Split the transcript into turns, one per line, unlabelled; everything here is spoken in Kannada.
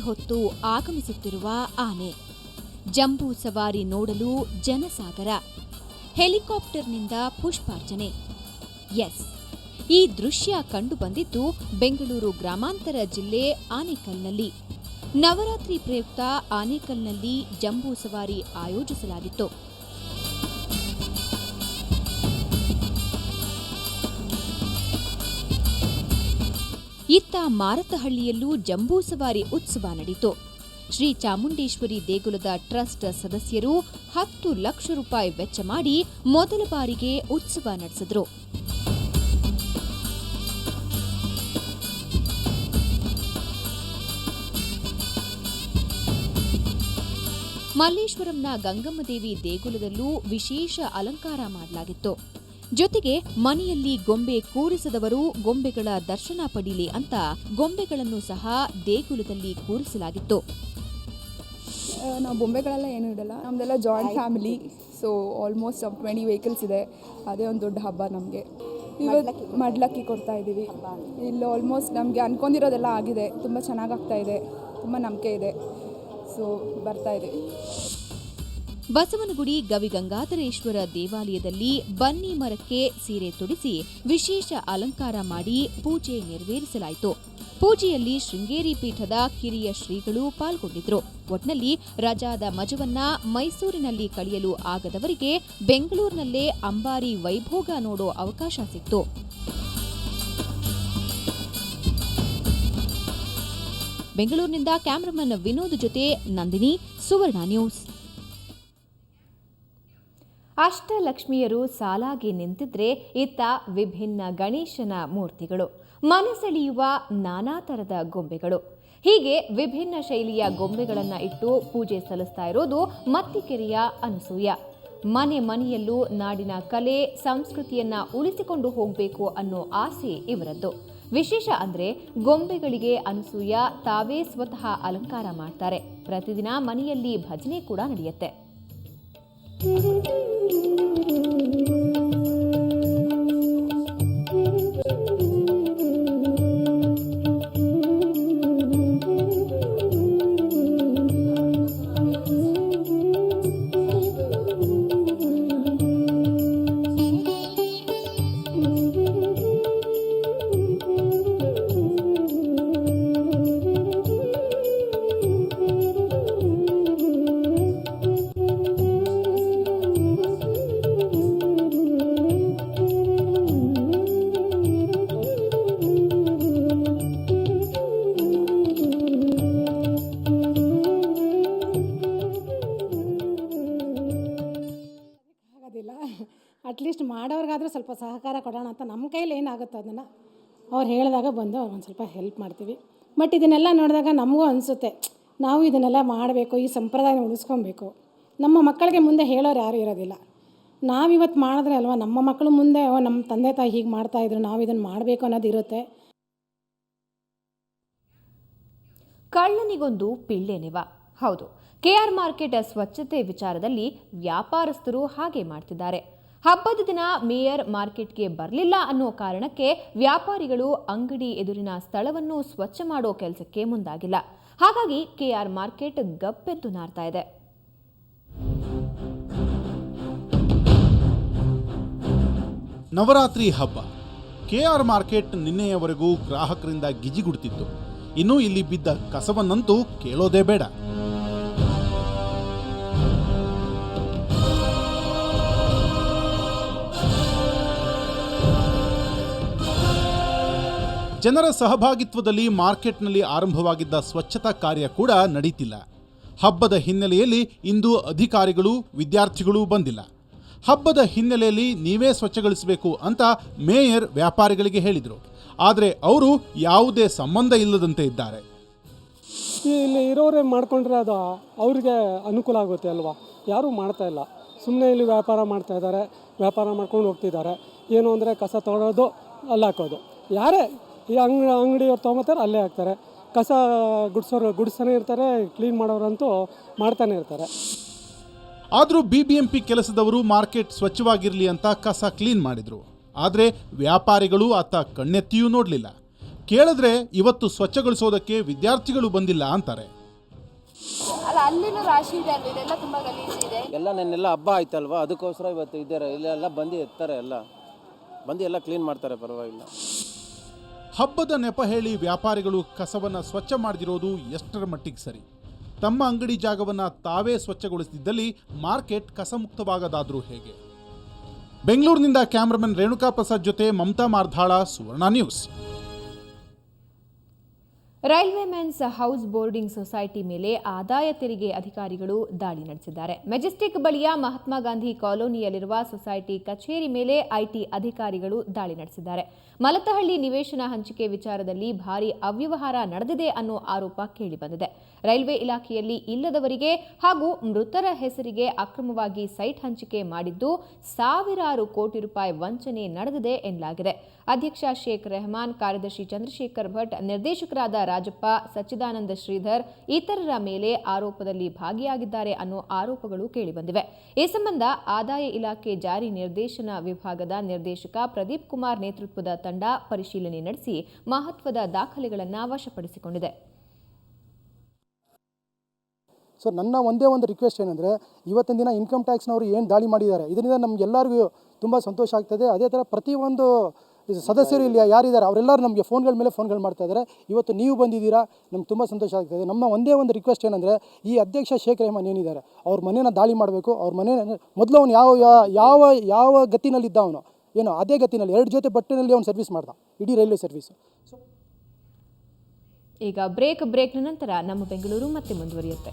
ಹೊತ್ತು ಆಗಮಿಸುತ್ತಿರುವ ಆನೆ, ಜಂಬೂ ಸವಾರಿ ನೋಡಲು ಜನಸಾಗರ, ಹೆಲಿಕಾಪ್ಟರ್ನಿಂದ ಪುಷ್ಪಾರ್ಚನೆ. ಎಸ್, ಈ ದೃಶ್ಯ ಕಂಡುಬಂದಿದ್ದು ಬೆಂಗಳೂರು ಗ್ರಾಮಾಂತರ ಜಿಲ್ಲೆ ಆನೇಕಲ್ನಲ್ಲಿ. ನವರಾತ್ರಿ ಪ್ರಯುಕ್ತ ಆನೇಕಲ್ನಲ್ಲಿ ಜಂಬೂ ಸವಾರಿ ಆಯೋಜಿಸಲಾಗಿತ್ತು. ಇತ್ತ ಮಾರತಹಳ್ಳಿಯಲ್ಲೂ ಜಂಬೂ ಸವಾರಿ ಉತ್ಸವ ನಡೆಯಿತು. ಶ್ರೀ ಚಾಮುಂಡೇಶ್ವರಿ ದೇಗುಲದ ಟ್ರಸ್ಟ್ ಸದಸ್ಯರು 10 ಲಕ್ಷ ರೂಪಾಯಿ ವೆಚ್ಚ ಮಾಡಿ ಮೊದಲ ಬಾರಿಗೆ ಉತ್ಸವ ನಡೆಸಿದ್ರು. ಮಲ್ಲೇಶ್ವರಂನ ಗಂಗಮ್ಮದೇವಿ ದೇಗುಲದಲ್ಲೂ ವಿಶೇಷ ಅಲಂಕಾರ ಮಾಡಲಾಗಿತ್ತು. ಜೊತೆಗೆ ಮನೆಯಲ್ಲಿ ಗೊಂಬೆ ಕೂರಿಸದವರು ಗೊಂಬೆಗಳ ದರ್ಶನ ಪಡೀಲಿ ಅಂತ ಗೊಂಬೆಗಳನ್ನು ಸಹ ದೇಗುಲದಲ್ಲಿ ಕೂರಿಸಲಾಗಿತ್ತು.
ನಾವು ಬೊಂಬೆಗಳೆಲ್ಲ ಏನೂ ಇಡಲ್ಲ, ನಮ್ಮದೆಲ್ಲ joint family. So almost 20 vehicles ಇದೆ. ಅದೇ ಒಂದು ದೊಡ್ಡ ಹಬ್ಬ ನಮಗೆ. ಇವತ್ತು ಮಡ್ಲಕ್ಕಿ ಕೊಡ್ತಾ ಇದ್ದೀವಿ. ಇಲ್ಲಿ ಆಲ್ಮೋಸ್ಟ್ ನಮಗೆ ಅನ್ಕೊಂಡಿರೋದೆಲ್ಲ ಆಗಿದೆ. ತುಂಬ ಚೆನ್ನಾಗಾಗ್ತಾ ಇದೆ, ತುಂಬ ನಂಬಿಕೆ ಇದೆ. ಸೊ ಬರ್ತಾ ಇದ್ದೀವಿ.
ಬಸವನಗುಡಿ ಗವಿಗಂಗಾಧರೇಶ್ವರ ದೇವಾಲಯದಲ್ಲಿ ಬನ್ನಿ ಮರಕ್ಕೆ ಸೀರೆ ತೊಡಿಸಿ ವಿಶೇಷ ಅಲಂಕಾರ ಮಾಡಿ ಪೂಜೆ ನೆರವೇರಿಸಲಾಯಿತು. ಪೂಜೆಯಲ್ಲಿ ಶೃಂಗೇರಿ ಪೀಠದ ಕಿರಿಯ ಶ್ರೀಗಳು ಪಾಲ್ಗೊಂಡಿದ್ರು. ಒಟ್ನಲ್ಲಿ ರಜಾದ ಮಜವನ್ನ ಮೈಸೂರಿನಲ್ಲಿ ಕಳೆಯಲು ಆಗದವರಿಗೆ ಬೆಂಗಳೂರಿನಲ್ಲೇ ಅಂಬಾರಿ ವೈಭೋಗ ನೋಡೋ ಅವಕಾಶ ಸಿಕ್ತು. ಬೆಂಗಳೂರಿನಿಂದ ಕ್ಯಾಮರಾಮನ್ ವಿನೋದ್ ಜೊತೆ ನಂದಿನಿ, ಸುವರ್ಣ ನ್ಯೂಸ್. ಅಷ್ಟಲಕ್ಷ್ಮಿಯರು ಸಾಲಾಗಿ ನಿಂತಿದ್ರೆ ಇತ್ತ ವಿಭಿನ್ನ ಗಣೇಶನ ಮೂರ್ತಿಗಳು, ಮನಸೆಳೆಯುವ ನಾನಾ ತರದ ಗೊಂಬೆಗಳು, ಹೀಗೆ ವಿಭಿನ್ನ ಶೈಲಿಯ ಗೊಂಬೆಗಳನ್ನು ಇಟ್ಟು ಪೂಜೆ ಸಲ್ಲಿಸ್ತಾ ಇರೋದು ಮತ್ತಿಕೆರೆಯ ಅನಸೂಯ. ಮನೆ ಮನೆಯಲ್ಲೂ ನಾಡಿನ ಕಲೆ ಸಂಸ್ಕೃತಿಯನ್ನ ಉಳಿಸಿಕೊಂಡು ಹೋಗಬೇಕು ಅನ್ನೋ ಆಸೆ ಇವರದ್ದು. ವಿಶೇಷ ಅಂದ್ರೆ ಗೊಂಬೆಗಳಿಗೆ ಅನಸೂಯ ತಾವೇ ಸ್ವತಃ ಅಲಂಕಾರ ಮಾಡ್ತಾರೆ. ಪ್ರತಿದಿನ ಮನೆಯಲ್ಲಿ ಭಜನೆ ಕೂಡ ನಡೆಯುತ್ತೆ.
ಅಟ್ಲೀಸ್ಟ್ ಮಾಡೋರಿಗಾದರೂ ಸ್ವಲ್ಪ ಸಹಕಾರ ಕೊಡೋಣ ಅಂತ ನಮ್ಮ ಕೈಲಿ ಏನಾಗುತ್ತೋ ಅದನ್ನು ಅವ್ರು ಹೇಳಿದಾಗ ಬಂದು ಅವ್ರು ಒಂದು ಸ್ವಲ್ಪ ಹೆಲ್ಪ್ ಮಾಡ್ತೀವಿ. ಬಟ್ ಇದನ್ನೆಲ್ಲ ನೋಡಿದಾಗ ನಮಗೂ ಅನಿಸುತ್ತೆ, ನಾವು ಇದನ್ನೆಲ್ಲ ಮಾಡಬೇಕು, ಈ ಸಂಪ್ರದಾಯನ ಉಳಿಸ್ಕೊಬೇಕು. ನಮ್ಮ ಮಕ್ಕಳಿಗೆ ಮುಂದೆ ಹೇಳೋರು ಯಾರೂ ಇರೋದಿಲ್ಲ. ನಾವಿವತ್ತು ಮಾಡಿದ್ರೆ ಅಲ್ವಾ ನಮ್ಮ ಮಕ್ಕಳು ಮುಂದೆ ನಮ್ಮ ತಂದೆ ತಾಯಿ ಹೀಗೆ ಮಾಡ್ತಾಯಿದ್ರು, ನಾವು ಇದನ್ನು ಮಾಡಬೇಕು ಅನ್ನೋದು ಇರುತ್ತೆ.
ಕಳ್ಳನಿಗೊಂದು ಪಿಳ್ಳೆನಿವ. ಹೌದು, ಕೆಆರ್ ಮಾರ್ಕೆಟ್ ಸ್ವಚ್ಛತೆ ವಿಚಾರದಲ್ಲಿ ವ್ಯಾಪಾರಸ್ಥರು ಹಾಗೆ ಮಾಡ್ತಿದ್ದಾರೆ. ಹಬ್ಬದ ದಿನ ಮೇಯರ್ ಮಾರ್ಕೆಟ್ಗೆ ಬರಲಿಲ್ಲ ಅನ್ನೋ ಕಾರಣಕ್ಕೆ ವ್ಯಾಪಾರಿಗಳು ಅಂಗಡಿ ಎದುರಿನ ಸ್ಥಳವನ್ನು ಸ್ವಚ್ಛ ಮಾಡೋ ಕೆಲಸಕ್ಕೆ ಮುಂದಾಗಿಲ್ಲ. ಹಾಗಾಗಿ ಕೆಆರ್ ಮಾರ್ಕೆಟ್ ಗಪ್ಪೆದ್ದು ನಾರ್ತಾ ಇದೆ.
ನವರಾತ್ರಿ ಹಬ್ಬ ಕೆಆರ್ ಮಾರ್ಕೆಟ್ ನಿನ್ನೆಯವರೆಗೂ ಗ್ರಾಹಕರಿಂದ ಗಿಜಿಗುಡ್ತಿತ್ತು. ಇನ್ನು ಇಲ್ಲಿ ಬಿದ್ದ ಕಸವನ್ನಂತೂ ಕೇಳೋದೇ ಬೇಡ. ಜನರ ಸಹಭಾಗಿತ್ವದಲ್ಲಿ ಮಾರ್ಕೆಟ್ನಲ್ಲಿ ಆರಂಭವಾಗಿದ್ದ ಸ್ವಚ್ಛತಾ ಕಾರ್ಯ ಕೂಡ ನಡೀತಿಲ್ಲ. ಹಬ್ಬದ ಹಿನ್ನೆಲೆಯಲ್ಲಿ ಇಂದು ಅಧಿಕಾರಿಗಳು ವಿದ್ಯಾರ್ಥಿಗಳು ಬಂದಿಲ್ಲ. ಹಬ್ಬದ ಹಿನ್ನೆಲೆಯಲ್ಲಿ ನೀವೇ ಸ್ವಚ್ಛಗೊಳಿಸಬೇಕು ಅಂತ ಮೇಯರ್ ವ್ಯಾಪಾರಿಗಳಿಗೆ ಹೇಳಿದರು. ಆದರೆ ಅವರು ಯಾವುದೇ ಸಂಬಂಧ ಇಲ್ಲದಂತೆ ಇದ್ದಾರೆ.
ಇಲ್ಲಿ ಇರೋರೇ ಮಾಡ್ಕೊಂಡ್ರೆ ಅದು ಅವ್ರಿಗೆ ಅನುಕೂಲ ಆಗುತ್ತೆ ಅಲ್ವಾ? ಯಾರೂ ಮಾಡ್ತಾ ಇಲ್ಲ, ಸುಮ್ಮನೆ ಇಲ್ಲಿ ವ್ಯಾಪಾರ ಮಾಡ್ತಾ ಇದ್ದಾರೆ, ವ್ಯಾಪಾರ ಮಾಡ್ಕೊಂಡು ಹೋಗ್ತಿದ್ದಾರೆ. ಏನು ಅಂದರೆ ಕಸ ತೊಗೊಳೋದು ಅಲ್ಲಿ ಹಾಕೋದು, ಯಾರೇ ಈ ಅಂಗಡಿಯವ್ರು ತೊಗೊತಾರೆ ಅಲ್ಲೇ ಹಾಕ್ತಾರೆ. ಕಸ ಗುಡಿಸೋರು ಗುಡಿಸ್ತಾನೆ ಇರ್ತಾರೆ, ಕ್ಲೀನ್ ಮಾಡೋರಂತೂ ಮಾಡ್ತಾನೆ ಇರ್ತಾರೆ.
ಆದರೂ ಬಿಬಿಎಂಪಿ ಕೆಲಸದವರು ಮಾರ್ಕೆಟ್ ಸ್ವಚ್ಛವಾಗಿರಲಿ ಅಂತ ಕಸ ಕ್ಲೀನ್ ಮಾಡಿದರು. ಆದರೆ ವ್ಯಾಪಾರಿಗಳು ಆತ ಕಣ್ಣೆತ್ತಿಯೂ ನೋಡಲಿಲ್ಲ. ಕೇಳಿದ್ರೆ ಇವತ್ತು ಸ್ವಚ್ಛಗೊಳಿಸೋದಕ್ಕೆ ವಿದ್ಯಾರ್ಥಿಗಳು ಬಂದಿಲ್ಲ ಅಂತಾರೆ.
ಅಲ್ಲಿನೂ ರಾಶಿ ಇದೆ ಅಲ್ವ, ಇದೆಲ್ಲ ತುಂಬ ಗಲೀಜಿದೆ.
ಎಲ್ಲ ನೆನ್ನೆಲ್ಲ ಹಬ್ಬ ಆಯ್ತಲ್ವಾ, ಅದಕ್ಕೋಸ್ಕರ ಇವತ್ತು ಇದ್ದಾರೆ. ಇಲ್ಲೆಲ್ಲ ಬಂದು ಎತ್ತಾರೆ, ಬಂದು ಎಲ್ಲ ಕ್ಲೀನ್ ಮಾಡ್ತಾರೆ, ಪರವಾಗಿಲ್ಲ.
ಹಬ್ಬದ ನೆಪ ಹೇಳಿ ವ್ಯಾಪಾರಿಗಳು ಕಸವನ್ನು ಸ್ವಚ್ಛ ಮಾಡದಿರೋದು ಎಷ್ಟರ ಮಟ್ಟಿಗೆ ಸರಿ? ತಮ್ಮ ಅಂಗಡಿ ಜಾಗವನ್ನು ತಾವೇ ಸ್ವಚ್ಛಗೊಳಿಸಿದ್ದಲ್ಲಿ ಮಾರ್ಕೆಟ್ ಕಸಮುಕ್ತವಾಗದಾದರೂ ಹೇಗೆ? ಬೆಂಗಳೂರಿನಿಂದ ಕ್ಯಾಮ್ರಾಮನ್ ರೇಣುಕಾ ಪ್ರಸಾದ್ ಜೊತೆ ಮಮತಾ ಮಾರ್ಧಾಳ, Suvarna news.
Railway men's house boarding society ಮೇಲೆ ಆದಾಯ ತೆರಿಗೆ ಅಧಿಕಾರಿಗಳು ದಾಳಿ ನಡೆಸಿದ್ದಾರೆ. ಮೆಜೆಸ್ಟಿಕ್ ಬಳಿಯ ಮಹಾತ್ಮ ಗಾಂಧಿ ಕಾಲೋನಿಯಲ್ಲಿರುವ ಸೊಸೈಟಿ ಕಚೇರಿ ಮೇಲೆ ಐಟಿ ಅಧಿಕಾರಿಗಳು ದಾಳಿ ನಡೆಸಿದ್ದಾರೆ. ಮಲತಹಳ್ಳಿ ನಿವೇಶನ ಹಂಚಿಕೆ ವಿಚಾರದಲ್ಲಿ ಭಾರೀ ಅವ್ಯವಹಾರ ನಡೆದಿದೆ ಅನ್ನೋ ಆರೋಪ ಕೇಳಿಬಂದಿದೆ. ರೈಲ್ವೆ ಇಲಾಖೆಯಲ್ಲಿ ಇಲ್ಲದವರಿಗೆ ಹಾಗೂ ಮೃತರ ಹೆಸರಿಗೆ ಅಕ್ರಮವಾಗಿ ಸೈಟ್ ಹಂಚಿಕೆ ಮಾಡಿದ್ದು ಸಾವಿರಾರು ಕೋಟಿ ರೂಪಾಯಿ ವಂಚನೆ ನಡೆದಿದೆ ಎನ್ನಲಾಗಿದೆ. ಅಧ್ಯಕ್ಷ ಶೇಖ್ ರೆಹಮಾನ್, ಕಾರ್ಯದರ್ಶಿ ಚಂದ್ರಶೇಖರ್ ಭಟ್, ನಿರ್ದೇಶಕರಾದ ರಾಜಪ್ಪ, ಸಚ್ಚಿದಾನಂದ ಶ್ರೀಧರ್ ಇತರರ ಮೇಲೆ ಆರೋಪದಲ್ಲಿ ಭಾಗಿಯಾಗಿದ್ದಾರೆ ಅನ್ನೋ ಆರೋಪಗಳು ಕೇಳಿಬಂದಿವೆ. ಈ ಸಂಬಂಧ ಆದಾಯ ಇಲಾಖೆ ಜಾರಿ ನಿರ್ದೇಶನ ವಿಭಾಗದ ನಿರ್ದೇಶಕ ಪ್ರದೀಪ್ ಕುಮಾರ್ ನೇತೃತ್ವದ ತಂಡ ಪರಿಶೀಲನೆ ನಡೆಸಿ ಮಹತ್ವದ ದಾಖಲೆಗಳನ್ನು ವಶಪಡಿಸಿಕೊಂಡಿದೆ.
ಸೊ ನನ್ನ ಒಂದೇ ಒಂದು ರಿಕ್ವೆಸ್ಟ್ ಏನಂದರೆ, ಇವತ್ತಿನ ದಿನ ಇನ್ಕಮ್ ಟ್ಯಾಕ್ಸ್ನವರು ಏನು ದಾಳಿ ಮಾಡಿದ್ದಾರೆ, ಇದರಿಂದ ನಮಗೆಲ್ಲರಿಗೂ ತುಂಬ ಸಂತೋಷ ಆಗ್ತದೆ. ಅದೇ ಥರ ಪ್ರತಿಯೊಂದು ಸದಸ್ಯರು ಇಲ್ಲಿ ಯಾರಿದ್ದಾರೆ ಅವರೆಲ್ಲರೂ ನಮಗೆ ಫೋನ್ಗಳ ಮೇಲೆ ಫೋನ್ಗಳು ಮಾಡ್ತಾ ಇದ್ದಾರೆ. ಇವತ್ತು ನೀವು ಬಂದಿದ್ದೀರಾ, ನಮ್ಗೆ ತುಂಬ ಸಂತೋಷ ಆಗ್ತದೆ. ನಮ್ಮ ಒಂದೇ ಒಂದು ರಿಕ್ವೆಸ್ಟ್ ಏನಂದರೆ, ಈ ಅಧ್ಯಕ್ಷ ಶೇಖ್ ರೆಹಮಾನ್ ಏನಿದ್ದಾರೆ, ಅವ್ರ ಮನೇನ ದಾಳಿ ಮಾಡಬೇಕು. ಅವ್ರ ಮನೆ ಮೊದಲು ಅವನು ಯಾವ ಗತಿನಲ್ಲಿದ್ದ ಅವನು, ಏನೋ ಅದೇ ಗತಿನಲ್ಲಿ 2 ಜೊತೆ ಬಟ್ಟೆನಲ್ಲಿ ಅವನು ಸರ್ವಿಸ್ ಮಾಡ್ದ, ಇಡೀ ರೈಲ್ವೆ ಸರ್ವಿಸು.
ಈಗ ಬ್ರೇಕ್ನ ನಂತರ ನಮ್ಮ ಬೆಂಗಳೂರು ಮತ್ತೆ ಮುಂದುವರಿಯುತ್ತೆ.